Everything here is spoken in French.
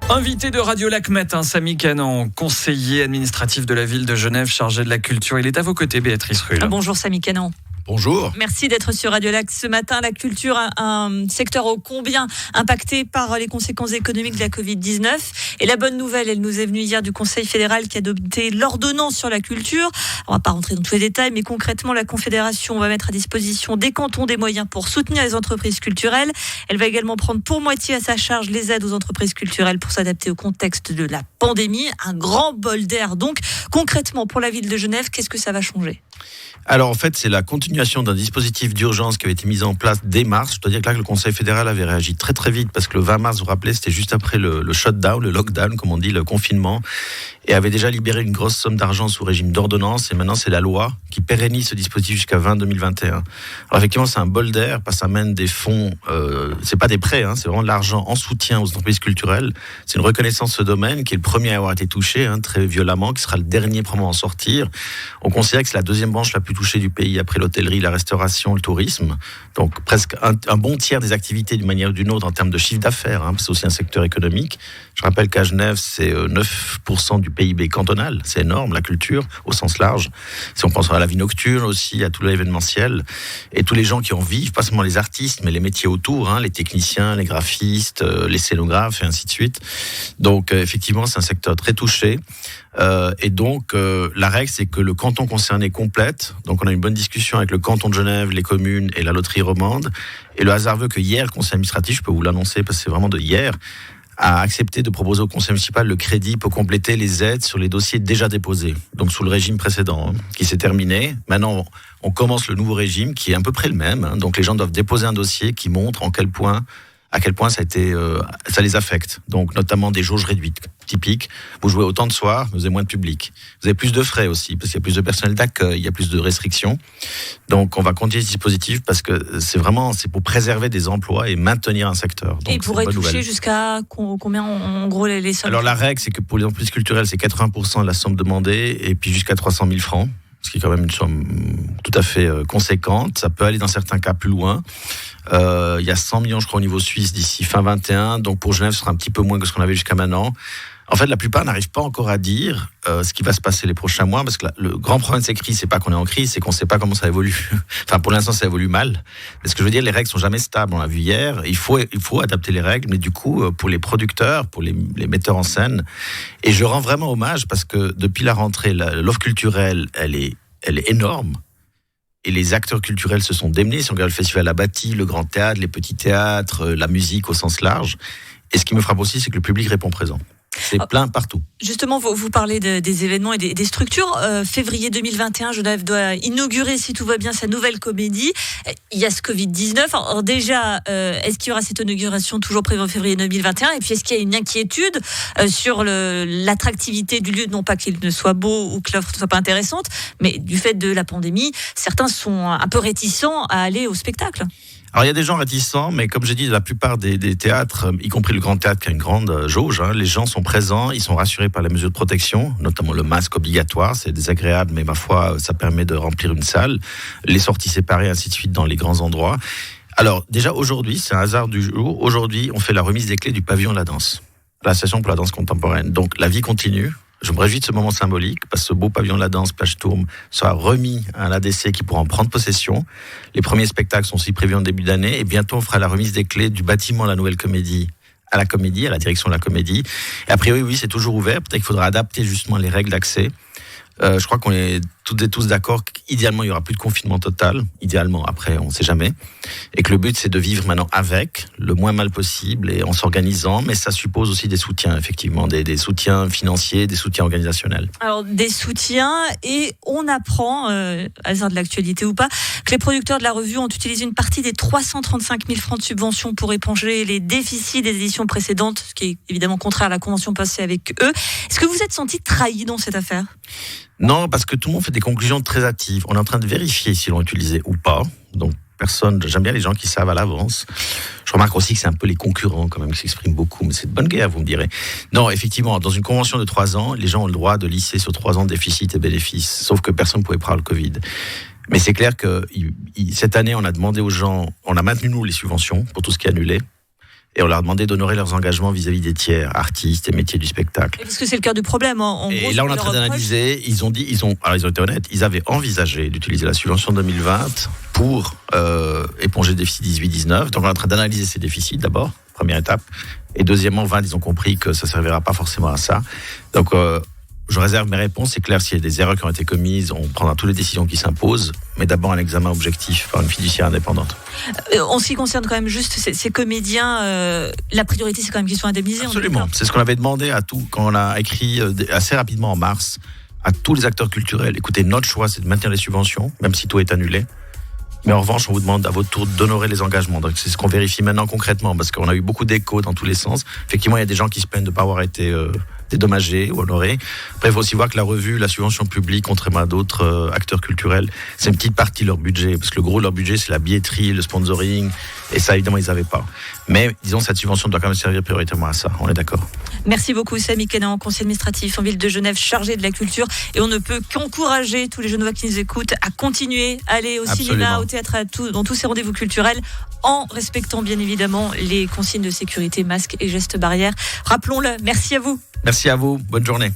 Invité de Radio Lac Matin, Samy Canan, conseiller administratif de la ville de Genève, chargé de la culture. Il est à vos côtés, Béatrice Rulle. Bonjour Samy Canan. Bonjour. Merci d'être sur Radio Lac ce matin. La culture, un secteur ô combien impacté par les conséquences économiques de la Covid-19. Et la bonne nouvelle, elle nous est venue hier du Conseil fédéral qui a adopté l'ordonnance sur la culture. On ne va pas rentrer dans tous les détails, mais concrètement, la Confédération va mettre à disposition des cantons des moyens pour soutenir les entreprises culturelles. Elle va également prendre pour moitié à sa charge les aides aux entreprises culturelles pour s'adapter au contexte de la pandémie. Un grand bol d'air. Donc, concrètement, pour la ville de Genève, qu'est-ce que ça va changer ? Alors en fait, c'est la continuation d'un dispositif d'urgence qui avait été mis en place dès mars. Je dois dire que là, le Conseil fédéral avait réagi très très vite parce que le 20 mars, vous vous rappelez, c'était juste après le shutdown, le lockdown, comme on dit, le confinement, et avait déjà libéré une grosse somme d'argent sous régime d'ordonnance. Et maintenant, c'est la loi qui pérennise ce dispositif jusqu'à 2021. Alors effectivement, c'est un bol d'air parce que ça amène des fonds. C'est pas des prêts, c'est vraiment de l'argent en soutien aux entreprises culturelles. C'est une reconnaissance de ce domaine qui est le premier à avoir été touché très violemment, qui sera le dernier probablement à en sortir. On considère que c'est la deuxième branche la plus touchée du pays après l'hôtellerie, la restauration, le tourisme. Donc presque un bon tiers des activités d'une manière ou d'une autre en termes de chiffre d'affaires. C'est aussi un secteur économique. Je rappelle qu'à Genève, c'est 9% du PIB cantonal. C'est énorme, la culture au sens large. Si on pense à la vie nocturne aussi, à tout l'événementiel et tous les gens qui en vivent, pas seulement les artistes, mais les métiers autour, les techniciens, les graphistes, les scénographes et ainsi de suite. Donc effectivement, c'est un secteur très touché. Et donc, la règle, c'est que le canton concerné complète. Donc, on a une bonne discussion avec le canton de Genève, les communes et la loterie romande. Et le hasard veut que hier, le conseil administratif, je peux vous l'annoncer parce que c'est vraiment de hier, a accepté de proposer au conseil municipal le crédit pour compléter les aides sur les dossiers déjà déposés. Donc, sous le régime précédent, qui s'est terminé. Maintenant, on commence le nouveau régime qui est à peu près le même. Donc, les gens doivent déposer un dossier qui montre à quel point ça les affecte. Donc, notamment des jauges réduites. Typique, vous jouez autant de soirs, vous avez moins de public. Vous avez plus de frais aussi, parce qu'il y a plus de personnel d'accueil, il y a plus de restrictions. Donc, on va continuer ce dispositif parce que c'est pour préserver des emplois et maintenir un secteur. Donc, et il pourrait toucher jusqu'à combien, en gros, les sommes ? Alors, la règle, c'est que pour les entreprises culturelles, c'est 80% de la somme demandée et puis jusqu'à 300 000 francs. Ce qui est quand même une somme tout à fait conséquente. Ça peut aller dans certains cas plus loin. Il y a 100 millions, je crois, au niveau suisse d'ici fin 21. Donc pour Genève, ce sera un petit peu moins que ce qu'on avait jusqu'à maintenant. En fait, la plupart n'arrivent pas encore à dire ce qui va se passer les prochains mois, parce que le grand problème de ces crises, c'est pas qu'on est en crise, c'est qu'on sait pas comment ça évolue. Enfin, pour l'instant, ça évolue mal. Mais ce que je veux dire, les règles sont jamais stables. On l'a vu hier. Il faut adapter les règles, mais du coup, pour les producteurs, pour les metteurs en scène, et je rends vraiment hommage parce que depuis la rentrée, l'offre culturelle, elle est énorme. Et les acteurs culturels se sont démenés. Si on regarde le festival à Bâti, le grand théâtre, les petits théâtres, la musique au sens large. Et ce qui me frappe aussi, c'est que le public répond présent. C'est plein partout. Justement, vous parlez des événements et des structures. Février 2021, Genève doit inaugurer, si tout va bien, sa nouvelle comédie. Il y a ce Covid-19. Alors déjà, est-ce qu'il y aura cette inauguration toujours prévue en février 2021 ? Et puis, est-ce qu'il y a une inquiétude sur l'attractivité du lieu ? Non pas qu'il ne soit beau ou que l'offre ne soit pas intéressante, mais du fait de la pandémie, certains sont un peu réticents à aller au spectacle. Alors, il y a des gens réticents, mais comme j'ai dit, la plupart des théâtres, y compris le Grand Théâtre qui a une grande jauge, les gens sont présents, ils sont rassurés par les mesures de protection, notamment le masque obligatoire, c'est désagréable, mais ma foi, ça permet de remplir une salle, les sorties séparées, ainsi de suite, dans les grands endroits. Alors, déjà, aujourd'hui, c'est un hasard du jour, aujourd'hui, on fait la remise des clés du pavillon de la danse, l'association pour la danse contemporaine. Donc, la vie continue. Je me réjouis de ce moment symbolique parce que ce beau pavillon de la danse, Plage Tourme, sera remis à l'ADC qui pourra en prendre possession. Les premiers spectacles sont aussi prévus en début d'année et bientôt on fera la remise des clés du bâtiment de la Nouvelle Comédie à la Comédie, à la direction de la Comédie. Et a priori, oui, c'est toujours ouvert. Peut-être qu'il faudra adapter justement les règles d'accès. Je crois qu'on est toutes et tous d'accord qu'idéalement, il n'y aura plus de confinement total. Idéalement, après, on ne sait jamais. Et que le but, c'est de vivre maintenant avec, le moins mal possible et en s'organisant. Mais ça suppose aussi des soutiens, effectivement, des soutiens financiers, des soutiens organisationnels. Alors, des soutiens, et on apprend, hasard de l'actualité ou pas, que les producteurs de la revue ont utilisé une partie des 335 000 francs de subvention pour éponger les déficits des éditions précédentes, ce qui est évidemment contraire à la convention passée avec eux. Est-ce que vous êtes senti trahi dans cette affaire ? Non, parce que tout le monde fait des conclusions très hâtives. On est en train de vérifier s'ils l'ont utilisé ou pas. Donc, j'aime bien les gens qui savent à l'avance. Je remarque aussi que c'est un peu les concurrents quand même qui s'expriment beaucoup, mais c'est de bonne guerre, vous me direz. Non, effectivement, dans une convention de 3 ans, les gens ont le droit de lisser sur 3 ans déficit et bénéfices, sauf que personne ne pouvait prendre le Covid. Mais c'est clair que cette année, on a demandé aux gens, on a maintenu nous les subventions pour tout ce qui est annulé. Et on leur a demandé d'honorer leurs engagements vis-à-vis des tiers, artistes et métiers du spectacle. Parce que c'est le cœur du problème. Et là, on est en train d'analyser. Ils ont été honnêtes. Ils avaient envisagé d'utiliser la subvention 2020 pour éponger le déficit 18-19. Donc, on est en train d'analyser ces déficits d'abord, première étape. Et deuxièmement, 20, ils ont compris que ça ne servira pas forcément à ça. Donc, je réserve mes réponses. C'est clair, s'il y a des erreurs qui ont été commises, on prendra toutes les décisions qui s'imposent, mais d'abord un examen objectif par une fiduciaire indépendante. En ce qui concerne quand même juste ces comédiens, la priorité, c'est quand même qu'ils soient indemnisés. Absolument. C'est ce qu'on avait demandé à tout, quand on a écrit assez rapidement en mars, à tous les acteurs culturels. Écoutez, notre choix, c'est de maintenir les subventions, même si tout est annulé. Mais en revanche, on vous demande à votre tour d'honorer les engagements. Donc, c'est ce qu'on vérifie maintenant concrètement, parce qu'on a eu beaucoup d'échos dans tous les sens. Effectivement, il y a des gens qui se plaignent de ne pas avoir été dédommagés ou honorés. Après, il faut aussi voir que la revue, la subvention publique, contrairement à d'autres acteurs culturels, c'est une petite partie de leur budget. Parce que le gros de leur budget, c'est la billetterie, le sponsoring. Et ça, évidemment, ils n'avaient pas. Mais, disons, cette subvention doit quand même servir prioritairement à ça. On est d'accord. Merci beaucoup, Samy Kenan, conseiller administratif en ville de Genève, chargé de la culture. Et on ne peut qu'encourager tous les Genevois qui nous écoutent à continuer à aller au cinéma, au théâtre, dans tous ces rendez-vous culturels, en respectant bien évidemment les consignes de sécurité, masques et gestes barrières. Rappelons-le. Merci à vous. Merci à vous. Bonne journée.